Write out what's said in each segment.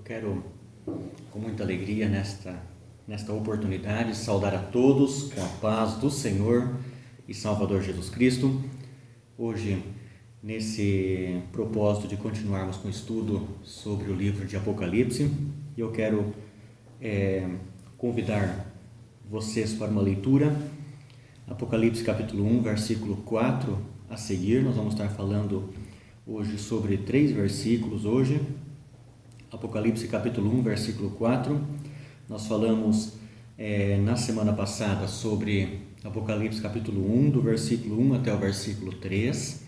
quero, com muita alegria, nesta oportunidade, saudar a todos com a paz do Senhor e Salvador Jesus Cristo. Hoje, nesse propósito de continuarmos com o estudo sobre o livro de Apocalipse, eu quero convidar vocês para uma leitura. Apocalipse capítulo 1, versículo 4 a seguir. Nós vamos estar falando hoje sobre 3 versículos hoje. Apocalipse capítulo 1, versículo 4. Nós falamos na semana passada sobre Apocalipse capítulo 1, do versículo 1 até o versículo 3.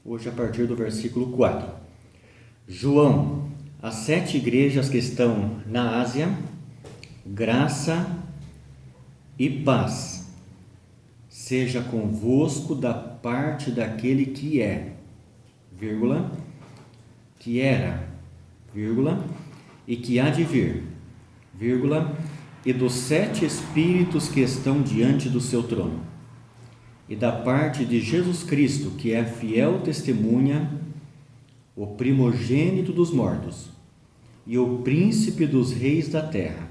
Hoje a partir do versículo 4. João, as 7 igrejas que estão na Ásia, graça e paz seja convosco da parte daquele que é, vírgula, que era, vírgula, e que há de vir, vírgula, e dos 7 espíritos que estão diante do seu trono, e da parte de Jesus Cristo, que é fiel testemunha, o primogênito dos mortos, e o príncipe dos reis da terra,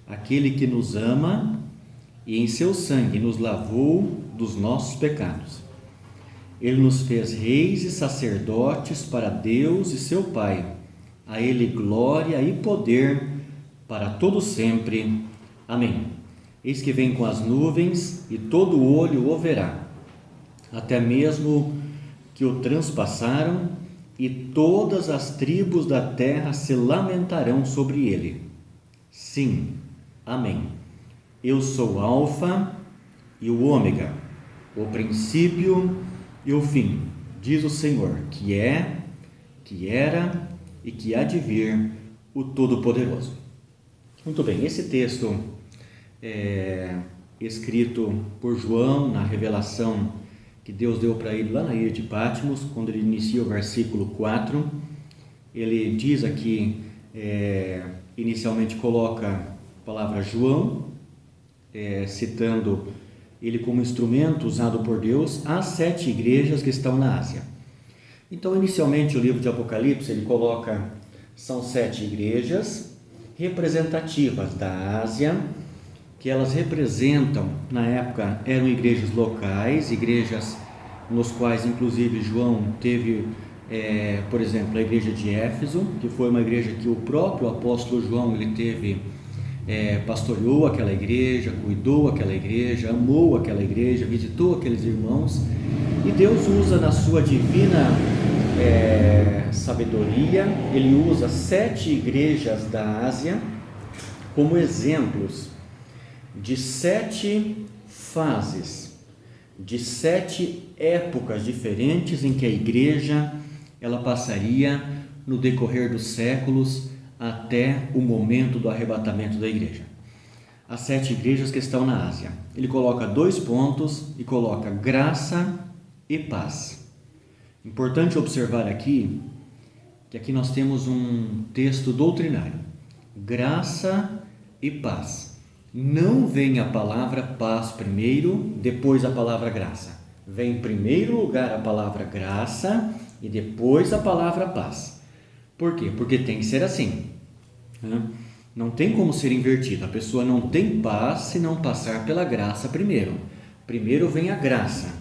aquele que nos ama e em seu sangue nos lavou dos nossos pecados. Ele nos fez reis e sacerdotes para Deus e seu Pai. A Ele glória e poder para todo sempre. Amém. Eis que vem com as nuvens e todo olho o verá, até mesmo que o transpassaram, e todas as tribos da terra se lamentarão sobre ele. Sim, amém. Eu sou o Alfa e o Ômega, o princípio e o fim, diz o Senhor, que é, que era e que há de vir, o Todo-Poderoso. Muito bem, esse texto é escrito por João na revelação que Deus deu para ele lá na ilha de Patmos, quando ele inicia o versículo 4. Ele diz aqui, inicialmente coloca a palavra João, citando ele como instrumento usado por Deus às 7 igrejas que estão na Ásia. Então, inicialmente, o livro de Apocalipse, ele coloca, são 7 igrejas representativas da Ásia, que elas representam, na época, eram igrejas locais, igrejas nos quais, inclusive, João teve, por exemplo, a igreja de Éfeso, que foi uma igreja que o próprio apóstolo João, ele teve, pastoreou aquela igreja, cuidou aquela igreja, amou aquela igreja, visitou aqueles irmãos, e Deus usa na sua divina sabedoria, ele usa 7 igrejas da Ásia como exemplos de 7 fases, de 7 épocas diferentes em que a igreja ela passaria no decorrer dos séculos até o momento do arrebatamento da igreja. As 7 igrejas que estão na Ásia. Ele coloca 2 pontos e coloca graça e paz. Importante observar aqui que aqui nós temos um texto doutrinário. Graça e paz. Não vem a palavra paz primeiro, depois a palavra graça. Vem em primeiro lugar a palavra graça e depois a palavra paz. Por quê? Porque tem que ser assim. Não tem como ser invertido. A pessoa não tem paz se não passar pela graça primeiro. Primeiro vem a graça.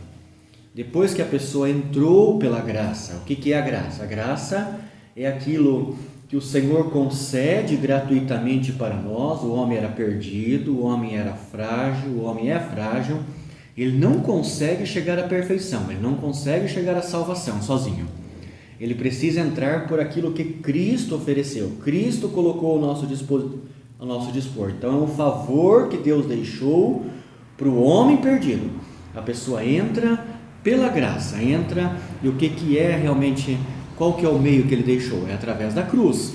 Depois que a pessoa entrou pela graça, o que é a graça? A graça é aquilo que o Senhor concede gratuitamente para nós. O homem era perdido, o homem era frágil, o homem é frágil. Ele não consegue chegar à perfeição, ele não consegue chegar à salvação sozinho. Ele precisa entrar por aquilo que Cristo ofereceu. Cristo colocou ao nosso dispor. Então é um favor que Deus deixou para o homem perdido. A pessoa entra pela graça, entra, e o que é realmente, qual que é o meio que ele deixou? É através da cruz.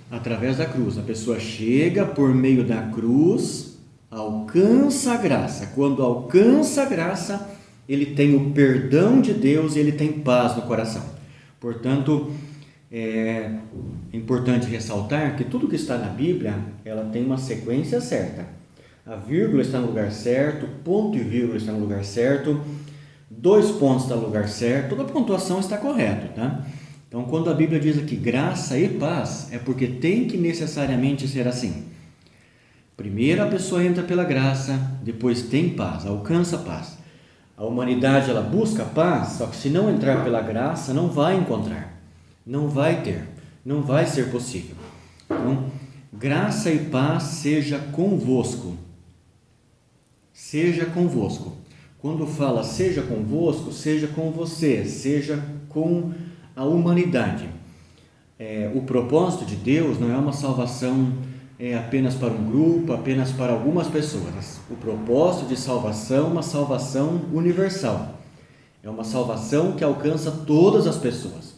Através da cruz, a pessoa chega por meio da cruz, alcança a graça. Quando alcança a graça, ele tem o perdão de Deus e ele tem paz no coração. Portanto, é importante ressaltar que tudo que está na Bíblia, ela tem uma sequência certa. A vírgula está no lugar certo, ponto e vírgula está no lugar certo, 2 pontos está no lugar certo, toda a pontuação está correta, tá? Então, quando a Bíblia diz aqui graça e paz, é porque tem que necessariamente ser assim. Primeiro a pessoa entra pela graça, depois tem paz, alcança paz. A humanidade, ela busca paz, só que se não entrar pela graça, não vai encontrar, não vai ter, não vai ser possível. Então, graça e paz seja convosco. Seja convosco. Quando fala seja convosco, seja com você, seja com a humanidade. O propósito de Deus não é uma salvação apenas para um grupo, apenas para algumas pessoas. O propósito de salvação é uma salvação universal. É uma salvação que alcança todas as pessoas.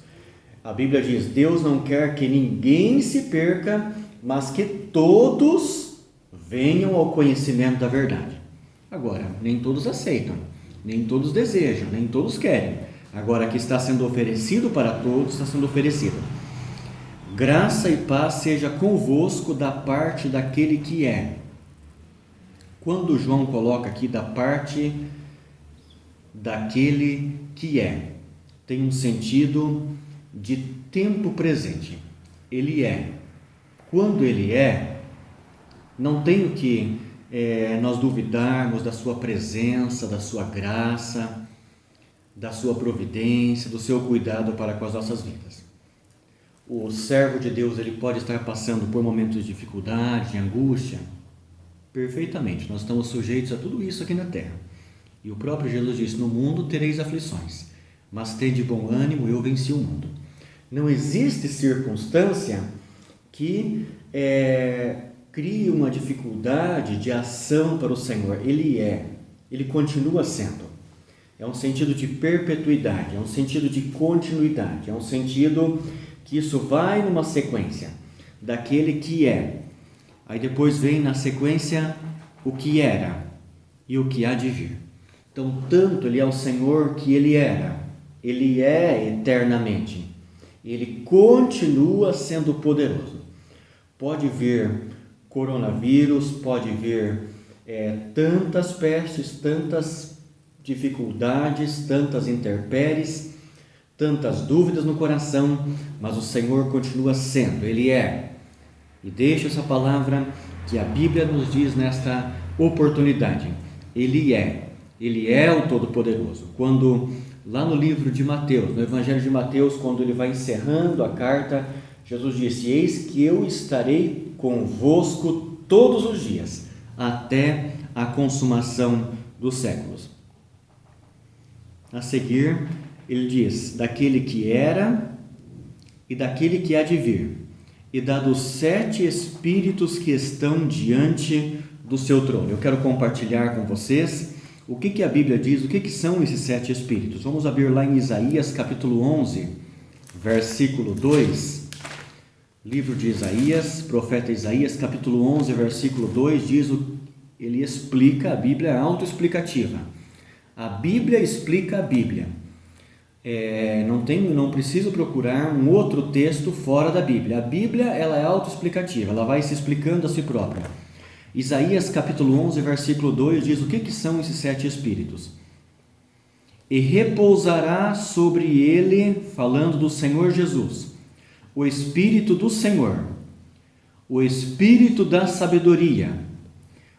A Bíblia diz: Deus não quer que ninguém se perca, mas que todos venham ao conhecimento da verdade. Agora, nem todos aceitam, nem todos desejam, nem todos querem. Agora, que está sendo oferecido para todos, está sendo oferecido. Graça e paz seja convosco da parte daquele que é. Quando João coloca aqui da parte daquele que é, tem um sentido de tempo presente. Ele é. Quando ele é, não tem o que nós duvidarmos da sua presença, da sua graça, da sua providência, do seu cuidado para com as nossas vidas. O servo de Deus, ele pode estar passando por momentos de dificuldade, de angústia, perfeitamente. Nós estamos sujeitos a tudo isso aqui na terra. E o próprio Jesus disse: no mundo tereis aflições, mas tende bom ânimo, eu venci o mundo. Não existe circunstância que crie uma dificuldade de ação para o Senhor. Ele continua sendo. É um sentido de perpetuidade, é um sentido de continuidade, é um sentido que isso vai numa sequência daquele que é. Aí depois vem na sequência o que era e o que há de vir. Então, tanto ele é o Senhor que ele era, ele é eternamente, ele continua sendo poderoso. Pode vir coronavírus, pode vir tantas pestes, tantas dificuldades, tantas intempéries, tantas dúvidas no coração, mas o Senhor continua sendo, ele é. E deixa essa palavra que a Bíblia nos diz nesta oportunidade: ele é o Todo-Poderoso. Quando lá no livro de Mateus, no Evangelho de Mateus, quando ele vai encerrando a carta, Jesus disse: eis que eu estarei convosco todos os dias, até a consumação dos séculos. A seguir, ele diz: daquele que era e daquele que há de vir, e da dos 7 Espíritos que estão diante do seu trono. Eu quero compartilhar com vocês o que a Bíblia diz, o que são esses 7 Espíritos. Vamos abrir lá em Isaías capítulo 11, versículo 2. Livro de Isaías, profeta Isaías, capítulo 11, versículo 2, ele explica, a Bíblia é autoexplicativa. A Bíblia explica a Bíblia. Não preciso procurar um outro texto fora da Bíblia. A Bíblia, ela é autoexplicativa, ela vai se explicando a si própria. Isaías capítulo 11, versículo 2 diz o que são esses 7 Espíritos. E repousará sobre ele, falando do Senhor Jesus, o Espírito do Senhor, o Espírito da sabedoria,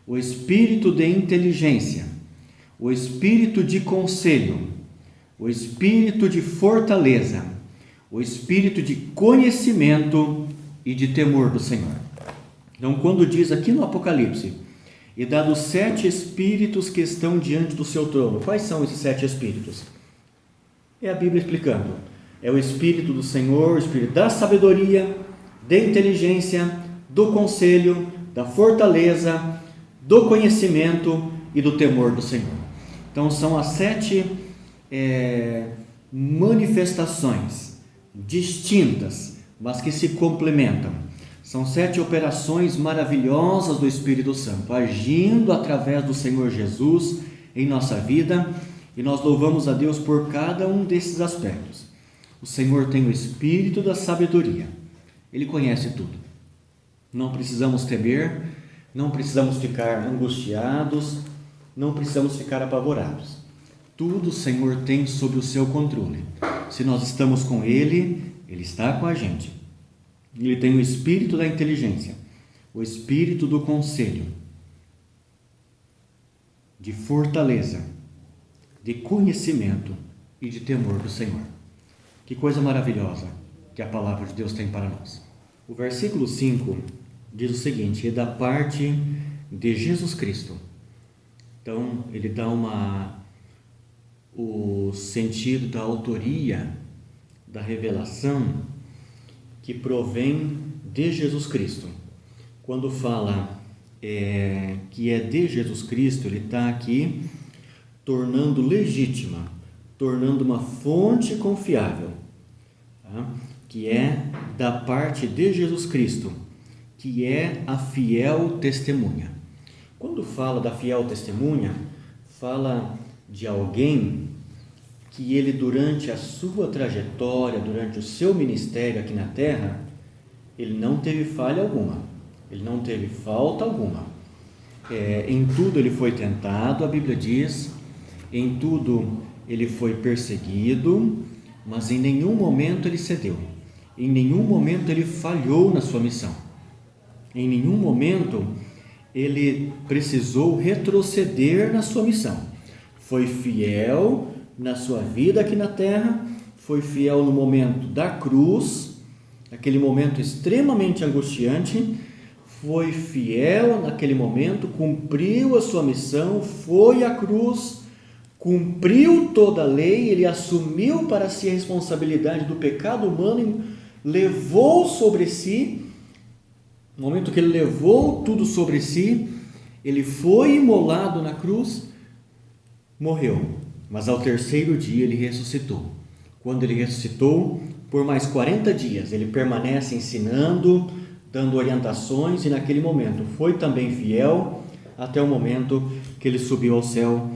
o Espírito de inteligência, o Espírito de conselho, o Espírito de fortaleza, o Espírito de conhecimento e de temor do Senhor. Então, quando diz aqui no Apocalipse, e dá dos 7 Espíritos que estão diante do seu trono, quais são esses 7 Espíritos? É a Bíblia explicando. É o Espírito do Senhor, o Espírito da sabedoria, da inteligência, do conselho, da fortaleza, do conhecimento e do temor do Senhor. Então, são as 7 manifestações distintas, mas que se complementam. São 7 operações maravilhosas do Espírito Santo, agindo através do Senhor Jesus em nossa vida, e nós louvamos a Deus por cada um desses aspectos. O Senhor tem o Espírito da sabedoria, Ele conhece tudo. Não precisamos temer, não precisamos ficar angustiados, não precisamos ficar apavorados. Tudo o Senhor tem sob o seu controle. Se nós estamos com Ele, Ele está com a gente. Ele tem o espírito da inteligência, o espírito do conselho, de fortaleza, de conhecimento e de temor do Senhor. Que coisa maravilhosa que a palavra de Deus tem para nós. O versículo 5 diz o seguinte: é da parte de Jesus Cristo. Então, ele dá o sentido da autoria, da revelação, que provém de Jesus Cristo. Quando fala que é de Jesus Cristo, ele está aqui tornando legítima, tornando uma fonte confiável, tá? Que é da parte de Jesus Cristo, que é a fiel testemunha. Quando fala da fiel testemunha, fala de alguém que ele, durante a sua trajetória, durante o seu ministério aqui na terra, ele não teve falha alguma, ele não teve falta alguma. Em tudo ele foi tentado, a Bíblia diz, em tudo ele foi perseguido, mas em nenhum momento ele cedeu, em nenhum momento ele falhou na sua missão, em nenhum momento ele precisou retroceder na sua missão. Foi fiel na sua vida aqui na terra, foi fiel no momento da cruz, aquele momento extremamente angustiante, foi fiel naquele momento, cumpriu a sua missão, foi à cruz, cumpriu toda a lei, ele assumiu para si a responsabilidade do pecado humano e levou sobre si. No momento que ele levou tudo sobre si, ele foi imolado na cruz, morreu, mas ao terceiro dia ele ressuscitou. Quando ele ressuscitou, por mais 40 dias, ele permanece ensinando, dando orientações, e naquele momento foi também fiel até o momento que ele subiu ao céu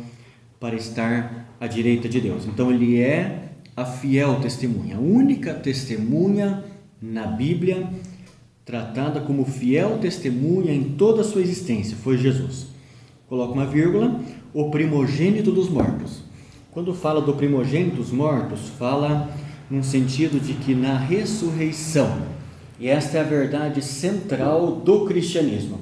para estar à direita de Deus. Então ele é a fiel testemunha, a única testemunha na Bíblia tratada como fiel testemunha em toda a sua existência, foi Jesus. Coloca uma vírgula, o primogênito dos mortos. Quando fala do primogênito dos mortos, fala num sentido de que na ressurreição, e esta é a verdade central do cristianismo,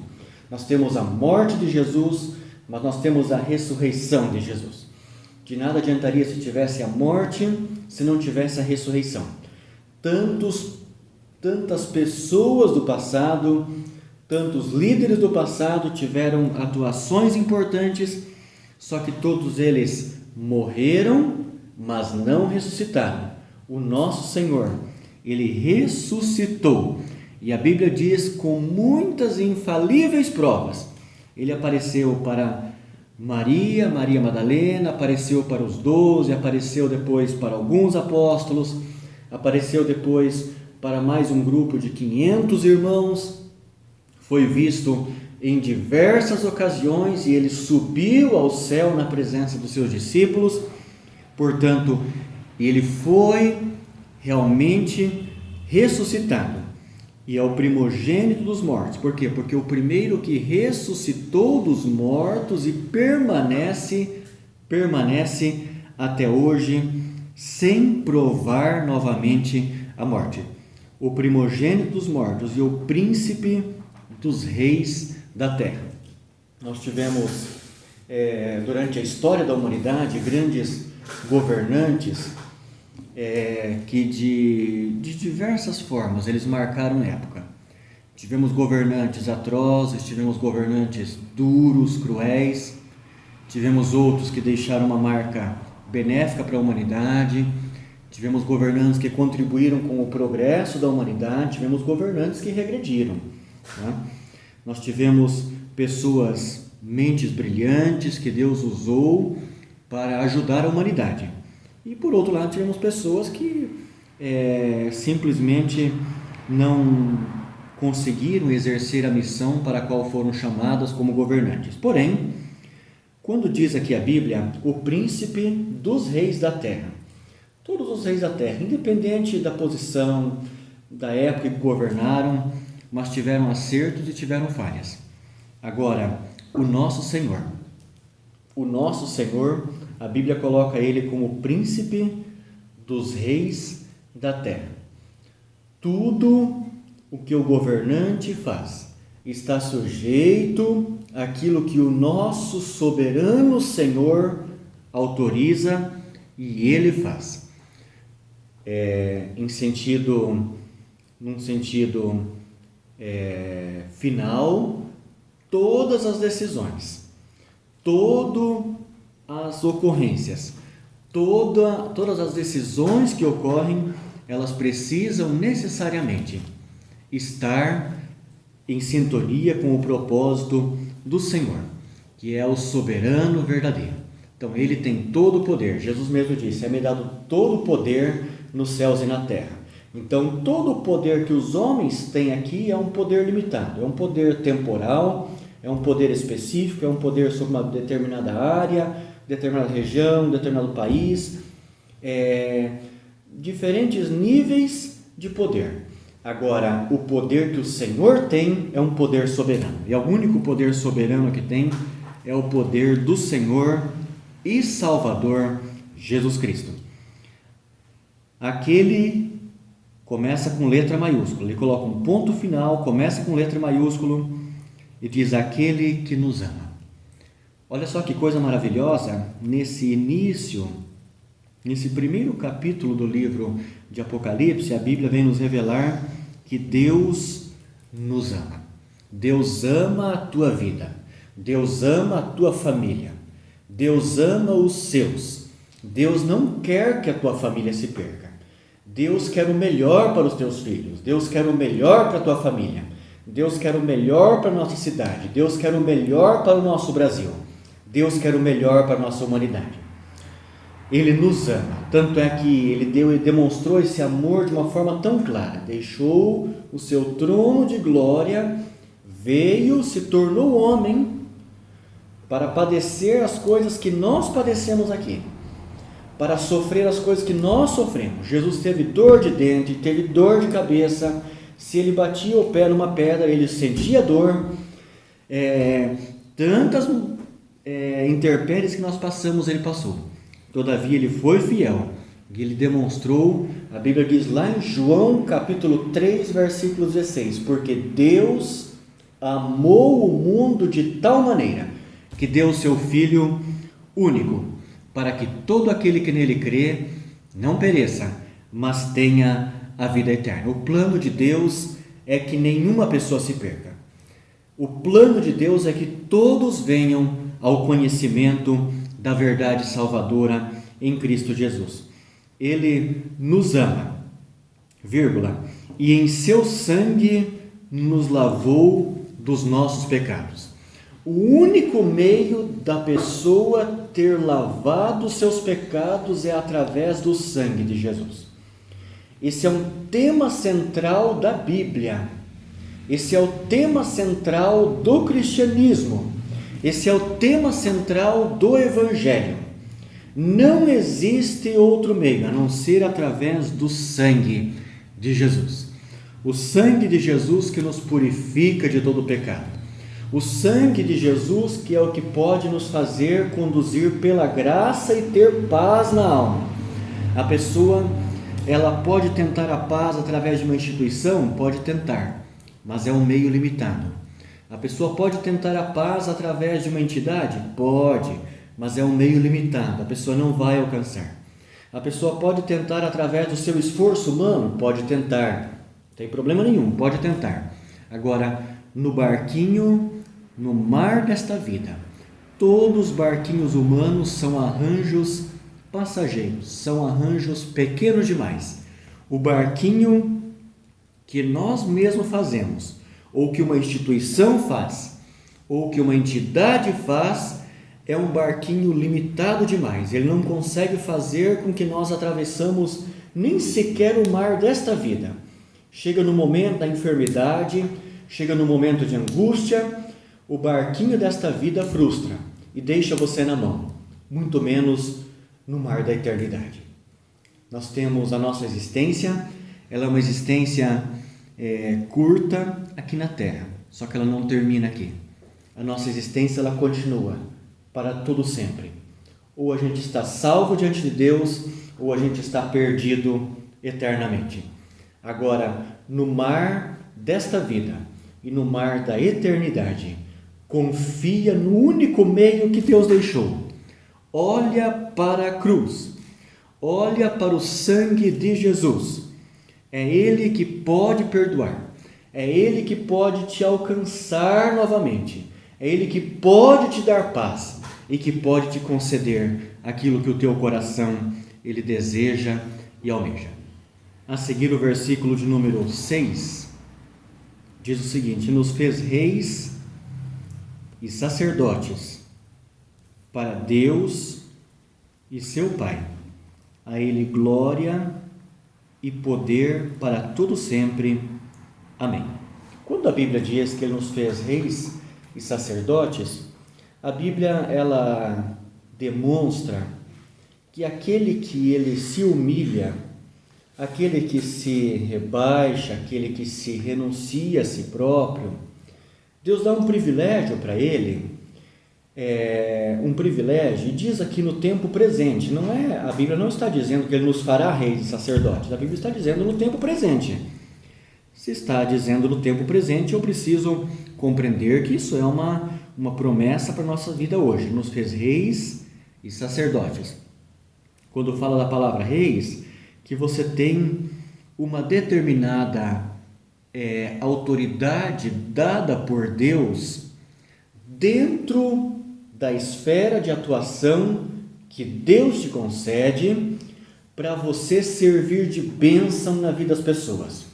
nós temos a morte de Jesus, mas nós temos a ressurreição de Jesus. De nada adiantaria se tivesse a morte, se não tivesse a ressurreição. Tantas pessoas do passado, tantos líderes do passado tiveram atuações importantes, só que todos eles morreram, mas não ressuscitaram. O nosso Senhor, ele ressuscitou, e a Bíblia diz com muitas e infalíveis provas. Ele apareceu para Maria Madalena, apareceu para os 12, apareceu depois para alguns apóstolos, apareceu depois para mais um grupo de 500 irmãos, foi visto em diversas ocasiões e ele subiu ao céu na presença dos seus discípulos. Portanto, ele foi realmente ressuscitado e é o primogênito dos mortos. Por quê? Porque o primeiro que ressuscitou dos mortos e permanece até hoje sem provar novamente a morte. O primogênito dos mortos e o príncipe dos reis da terra. Nós tivemos, durante a história da humanidade, grandes governantes que de diversas formas eles marcaram época. Tivemos governantes atrozes, tivemos governantes duros, cruéis, tivemos outros que deixaram uma marca benéfica para a humanidade, tivemos governantes que contribuíram com o progresso da humanidade, tivemos governantes que regrediram, né? Nós tivemos pessoas, mentes brilhantes que Deus usou para ajudar a humanidade. E por outro lado tivemos pessoas que simplesmente não conseguiram exercer a missão para a qual foram chamadas como governantes. Porém, quando diz aqui a Bíblia, o príncipe dos reis da terra, todos os reis da terra, independente da posição, da época que governaram, mas tiveram acertos e tiveram falhas. Agora, o nosso Senhor, a Bíblia coloca ele como príncipe dos reis da terra. Tudo o que o governante faz está sujeito àquilo que o nosso soberano Senhor autoriza e Ele faz. Num sentido final, todas as decisões, todas as ocorrências, todas as decisões que ocorrem, elas precisam necessariamente estar em sintonia com o propósito do Senhor, que é o soberano verdadeiro. Então, Ele tem todo o poder. Jesus mesmo disse: é-me dado todo o poder nos céus e na terra. Então, todo o poder que os homens têm aqui é um poder limitado, é um poder temporal, é um poder específico, é um poder sobre uma determinada área, determinada região, determinado país, diferentes níveis de poder. Agora, o poder que o Senhor tem é um poder soberano, e o único poder soberano que tem é o poder do Senhor e Salvador Jesus Cristo. Aquele começa com letra maiúscula, ele coloca um ponto final, começa com letra maiúscula e diz: aquele que nos ama. Olha só que coisa maravilhosa, nesse início, nesse primeiro capítulo do livro de Apocalipse, a Bíblia vem nos revelar que Deus nos ama. Deus ama a tua vida, Deus ama a tua família, Deus ama os seus. Deus não quer que a tua família se perca. Deus quer o melhor para os teus filhos, Deus quer o melhor para a tua família, Deus quer o melhor para a nossa cidade, Deus quer o melhor para o nosso Brasil, Deus quer o melhor para a nossa humanidade. Ele nos ama, tanto é que Ele deu e demonstrou esse amor de uma forma tão clara. Deixou o seu trono de glória, veio, se tornou homem para padecer as coisas que nós padecemos aqui, para sofrer as coisas que nós sofremos. Jesus teve dor de dente, teve dor de cabeça. Se Ele batia o pé numa pedra, Ele sentia dor. Tantas intempéries que nós passamos, Ele passou. Todavia, Ele foi fiel. E Ele demonstrou, a Bíblia diz lá em João capítulo 3, versículo 16: porque Deus amou o mundo de tal maneira que deu o seu Filho único, para que todo aquele que nele crê não pereça, mas tenha a vida eterna. O plano de Deus é que nenhuma pessoa se perca. O plano de Deus é que todos venham ao conhecimento da verdade salvadora em Cristo Jesus. Ele nos ama, e em seu sangue nos lavou dos nossos pecados. O único meio da pessoa ter lavado seus pecados é através do sangue de Jesus. Esse é um tema central da Bíblia. Esse é o tema central do cristianismo. Esse é o tema central do Evangelho. Não existe outro meio a não ser através do sangue de Jesus. O sangue de Jesus que nos purifica de todo pecado. O sangue de Jesus que é o que pode nos fazer conduzir pela graça e ter paz na alma. A pessoa, ela pode tentar a paz através de uma instituição? Pode tentar, mas é um meio limitado. A pessoa pode tentar a paz através de uma entidade? Pode, mas é um meio limitado, a pessoa não vai alcançar. A pessoa pode tentar através do seu esforço humano? Pode tentar, não tem problema nenhum, pode tentar. Agora, no barquinho, no mar desta vida, todos os barquinhos humanos são arranjos passageiros, são arranjos pequenos demais. O barquinho que nós mesmos fazemos, ou que uma instituição faz, ou que uma entidade faz, é um barquinho limitado demais. Ele não consegue fazer com que nós atravessamos nem sequer o mar desta vida. Chega no momento da enfermidade, chega no momento de angústia, o barquinho desta vida frustra e deixa você na mão, muito menos no mar da eternidade. Nós temos a nossa existência, ela é uma existência curta aqui na Terra, só que ela não termina aqui. A nossa existência, ela continua para todo sempre. Ou a gente está salvo diante de Deus, ou a gente está perdido eternamente. Agora, no mar desta vida e no mar da eternidade, confia no único meio que Deus deixou. Olha para a cruz, olha para o sangue de Jesus. É Ele que pode perdoar, é Ele que pode te alcançar novamente, é Ele que pode te dar paz e que pode te conceder aquilo que o teu coração Ele deseja e almeja. A seguir, o versículo de número 6 diz o seguinte: nos fez reis e sacerdotes para Deus e seu Pai. A Ele glória e poder para todo sempre. Amém. Quando a Bíblia diz que Ele nos fez reis e sacerdotes, a Bíblia ela demonstra que aquele que Ele se humilha, aquele que se rebaixa, aquele que se renuncia a si próprio, Deus dá um privilégio para ele, um privilégio, e diz aqui no tempo presente, a Bíblia não está dizendo que Ele nos fará reis e sacerdotes, a Bíblia está dizendo no tempo presente. Se está dizendo no tempo presente, eu preciso compreender que isso é uma promessa para a nossa vida hoje, nos fez reis e sacerdotes. Quando fala da palavra reis, que você tem uma determinada autoridade dada por Deus dentro da esfera de atuação que Deus te concede para você servir de bênção na vida das pessoas.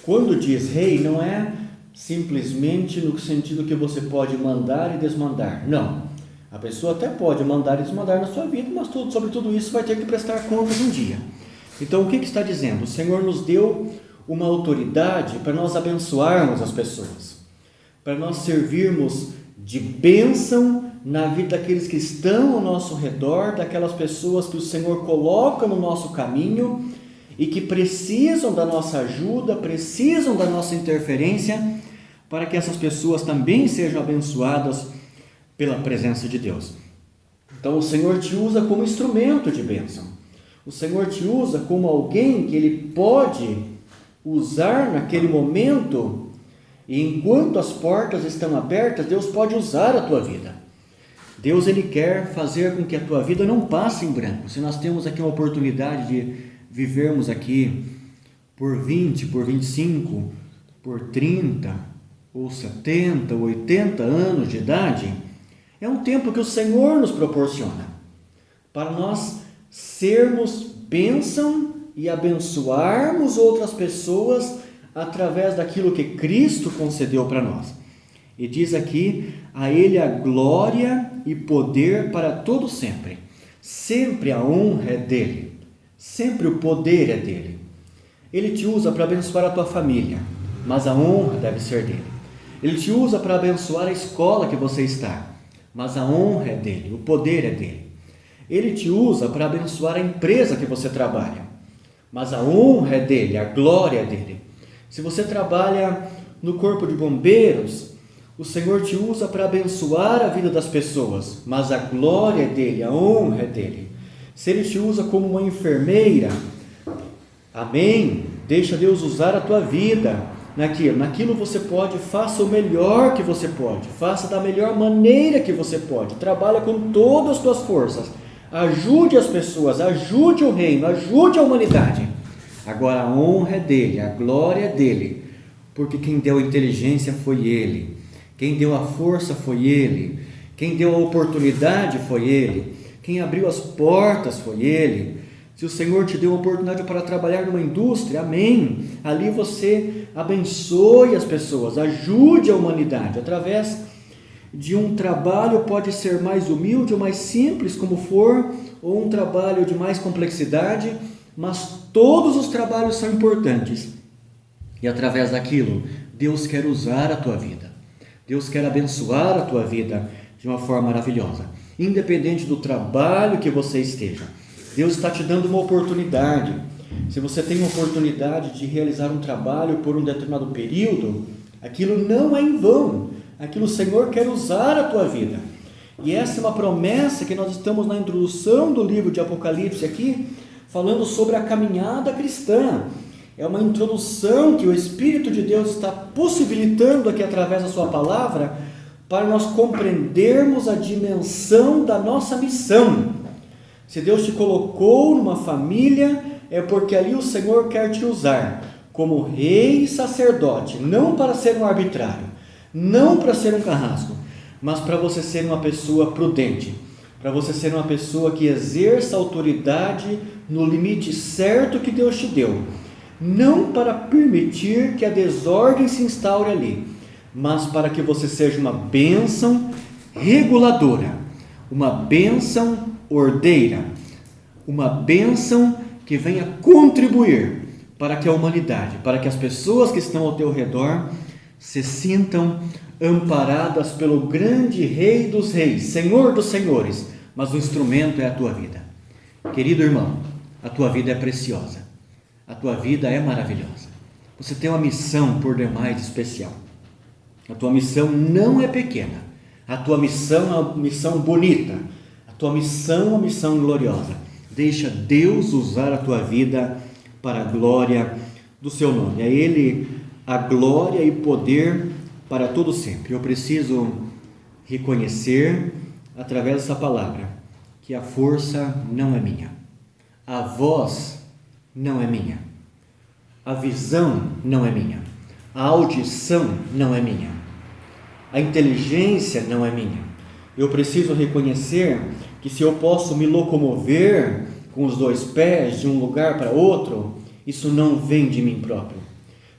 Quando diz rei, não é simplesmente no sentido que você pode mandar e desmandar. Não. A pessoa até pode mandar e desmandar na sua vida, mas sobre tudo isso vai ter que prestar contas um dia. Então, o que está dizendo? O Senhor nos deu uma autoridade para nós abençoarmos as pessoas, para nós servirmos de bênção na vida daqueles que estão ao nosso redor, daquelas pessoas que o Senhor coloca no nosso caminho e que precisam da nossa ajuda, precisam da nossa interferência, para que essas pessoas também sejam abençoadas pela presença de Deus. Então, o Senhor te usa como instrumento de bênção. O Senhor te usa como alguém que Ele pode usar naquele momento, e enquanto as portas estão abertas, Deus pode usar a tua vida. Deus, Ele quer fazer com que a tua vida não passe em branco. Se nós temos aqui uma oportunidade de vivermos aqui por 20, por 25, por 30, ou 70, ou 80 anos de idade, é um tempo que o Senhor nos proporciona para nós sermos bênção e abençoarmos outras pessoas através daquilo que Cristo concedeu para nós. E diz aqui: a Ele a glória e poder para todo sempre. Sempre a honra é dEle, sempre o poder é dEle. Ele te usa para abençoar a tua família, mas a honra deve ser dEle. Ele te usa para abençoar a escola que você está, mas a honra é dEle, o poder é dEle. Ele te usa para abençoar a empresa que você trabalha, mas a honra é dEle, a glória é dEle. Se você trabalha no corpo de bombeiros, o Senhor te usa para abençoar a vida das pessoas, mas a glória é dEle, a honra é dEle. Se Ele te usa como uma enfermeira, amém, deixa Deus usar a tua vida naquilo você pode, faça o melhor que você pode, faça da melhor maneira que você pode, trabalha com todas as tuas forças, ajude as pessoas, ajude o reino, ajude a humanidade. Agora a honra é dEle, a glória é dEle, porque quem deu a inteligência foi Ele, quem deu a força foi Ele, quem deu a oportunidade foi Ele, quem abriu as portas foi Ele. Se o Senhor te deu a oportunidade para trabalhar numa indústria, amém, ali você abençoe as pessoas, ajude a humanidade, através de um trabalho, pode ser mais humilde ou mais simples como for, ou um trabalho de mais complexidade, mas todos os trabalhos são importantes, e através daquilo, Deus quer usar a tua vida, Deus quer abençoar a tua vida de uma forma maravilhosa, independente do trabalho que você esteja. Deus está te dando uma oportunidade. Se você tem uma oportunidade de realizar um trabalho por um determinado período, aquilo não é em vão, aquilo o Senhor quer usar a tua vida. E essa é uma promessa que nós estamos na introdução do livro de Apocalipse aqui, falando sobre a caminhada cristã. é uma introdução que o Espírito de Deus está possibilitando aqui através da sua palavra, para nós compreendermos a dimensão da nossa missão. Se Deus te colocou numa família, é porque ali o Senhor quer te usar como rei e sacerdote, não para ser um arbitrário, não para ser um carrasco, mas para você ser uma pessoa prudente, para você ser uma pessoa que exerça autoridade no limite certo que Deus te deu, não para permitir que a desordem se instaure ali, mas para que você seja uma bênção reguladora, uma bênção ordeira, uma bênção que venha contribuir para que a humanidade, para que as pessoas que estão ao teu redor se sintam amparadas pelo grande Rei dos Reis, Senhor dos Senhores, mas o instrumento é a tua vida. Querido irmão, a tua vida é preciosa, a tua vida é maravilhosa, você tem uma missão por demais especial. A tua missão não é pequena, a tua missão é uma missão bonita, a tua missão é uma missão gloriosa. Deixa Deus usar a tua vida para a glória do seu nome. É Ele a glória e poder para todo sempre. Eu preciso reconhecer, através dessa palavra, que a força não é minha, a voz não é minha, a visão não é minha, a audição não é minha, a inteligência não é minha. Eu preciso reconhecer que se eu posso me locomover com os dois pés de um lugar para outro, isso não vem de mim próprio.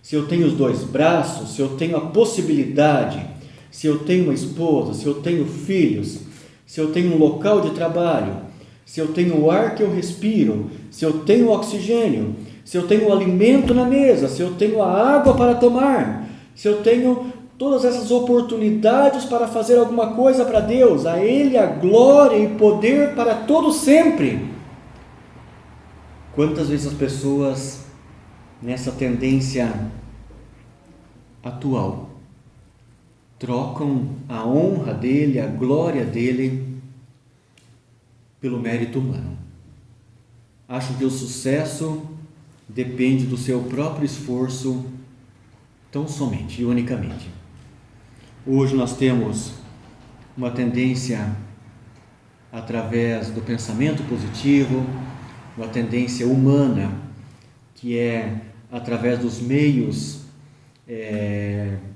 Se eu tenho os dois braços, se eu tenho a possibilidade, se eu tenho uma esposa, se eu tenho filhos, se eu tenho um local de trabalho, se eu tenho o ar que eu respiro, se eu tenho oxigênio, se eu tenho o alimento na mesa, se eu tenho a água para tomar, se eu tenho todas essas oportunidades para fazer alguma coisa para Deus, a Ele a glória e poder para todo sempre. Quantas vezes as pessoas, nessa tendência atual, trocam a honra dele, a glória dele, pelo mérito humano. Acham que o sucesso depende do seu próprio esforço, tão somente e unicamente. Hoje nós temos uma tendência, através do pensamento positivo, uma tendência humana, que é através dos meios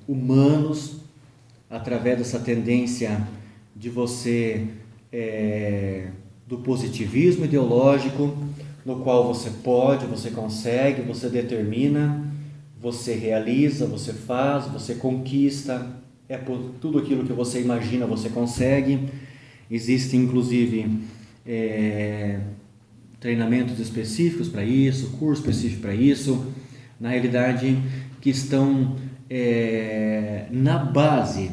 humanos, através dessa tendência de você, do positivismo ideológico, no qual você pode, você consegue, você determina, você realiza, você faz, você conquista, por tudo aquilo que você imagina, você consegue. Existem inclusive treinamentos específicos para isso, curso específico para isso, na realidade, que estão na base,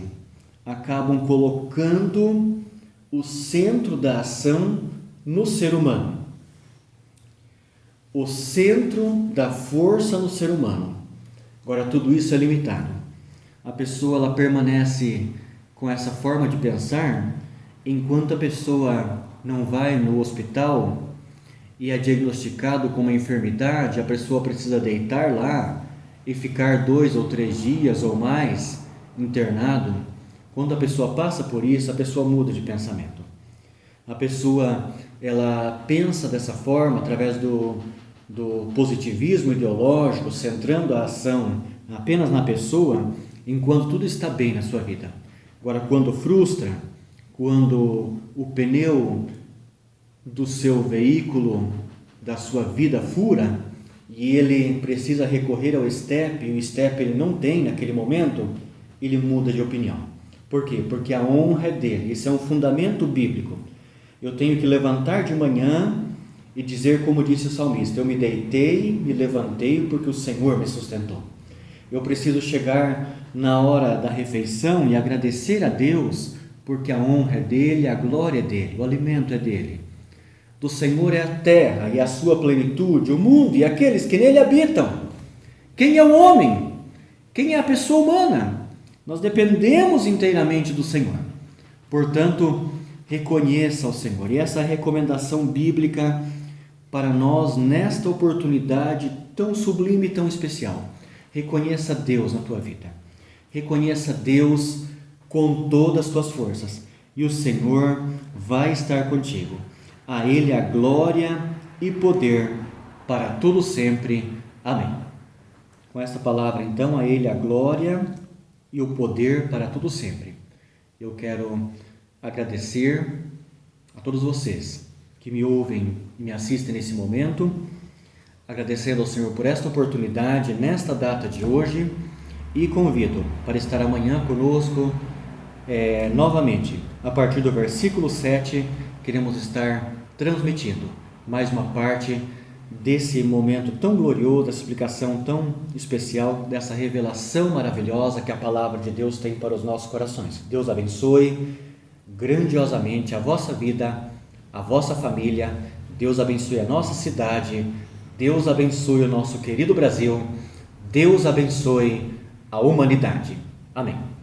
acabam colocando o centro da ação no ser humano, o centro da força no ser humano. Agora, tudo isso é limitado. A pessoa ela permanece com essa forma de pensar enquanto a pessoa não vai no hospital e é diagnosticado com uma enfermidade, a pessoa precisa deitar lá e ficar 2 ou 3 dias ou mais internado. Quando a pessoa passa por isso, a pessoa muda de pensamento. A pessoa ela pensa dessa forma através do positivismo ideológico, centrando a ação apenas na pessoa, enquanto tudo está bem na sua vida. Agora, quando frustra, quando o pneu do seu veículo, da sua vida fura, e ele precisa recorrer ao step, e o step ele não tem naquele momento, ele muda de opinião. Por quê? Porque a honra é dele. Isso é um fundamento bíblico. Eu tenho que levantar de manhã e dizer como disse o salmista: eu me deitei, me levantei porque o Senhor me sustentou. Eu preciso chegar na hora da refeição e agradecer a Deus, porque a honra é dele, a glória é dele, o alimento é dele. Do Senhor é a terra e a sua plenitude, o mundo e aqueles que nele habitam. Quem é o homem? Quem é a pessoa humana? Nós dependemos inteiramente do Senhor. Portanto, reconheça o Senhor. E essa é a recomendação bíblica para nós nesta oportunidade tão sublime e tão especial. Reconheça Deus na tua vida. Reconheça Deus com todas as tuas forças. E o Senhor vai estar contigo. A Ele a glória e poder para todo sempre. Amém. Com esta palavra, então, a Ele a glória e o poder para todo sempre. Eu quero agradecer a todos vocês que me ouvem e me assistem nesse momento, agradecendo ao Senhor por esta oportunidade, nesta data de hoje, e convido para estar amanhã conosco novamente. A partir do versículo 7, queremos estar transmitindo mais uma parte desse momento tão glorioso, dessa explicação tão especial, dessa revelação maravilhosa que a palavra de Deus tem para os nossos corações. Deus abençoe grandiosamente a vossa vida, a vossa família. Deus abençoe a nossa cidade. Deus abençoe o nosso querido Brasil. Deus abençoe a humanidade. Amém.